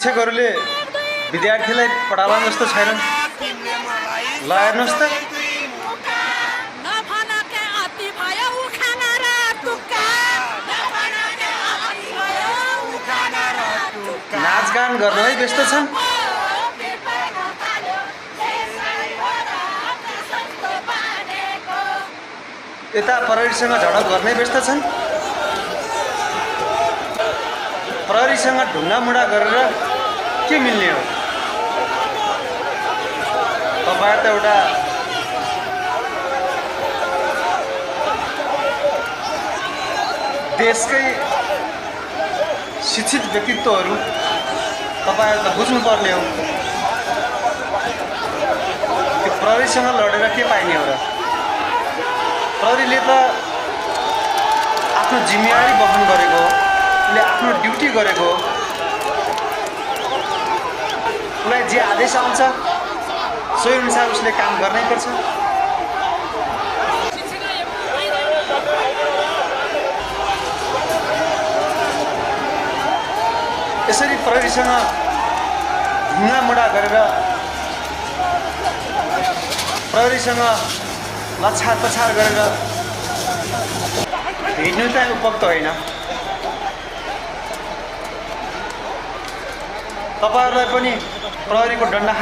शिक्षकहरूले विद्यार्थीलाई पढाउला जस्तो छैन। ल हेर्नुहोस् त, नाचगान गर्नमै व्यस्त छन्। यता प्रहरीसँग झडप गर्नै व्यस्त छन्। प्रहरीसँग ढुङ्गामुढा गरेर के मिल्ने हो? तपाईहरु त एउटा देशकै शिक्षित व्यक्तित्वहरू, तपाईहरु त बुझ्नुपर्ने हो। त्यो प्रहरीसँग लडेर के पाइने हो र? प्रहरीले त आफ्नो जिम्मेवारी वहन गरेको हो, उसले आफ्नो ड्युटी गरेको हो। उसलाई जे आदेश आउँछ सोही अनुसार उसले काम गर्नै पर्छ। यसरी प्रहरीसँग ढुङ्गामुढा गरेर प्रहरीसँग लछार पछार गरेर हिँड्नु चाहिँ उपयुक्त होइन। तपाईहरुलाई पनि प्रहरीको डन्डा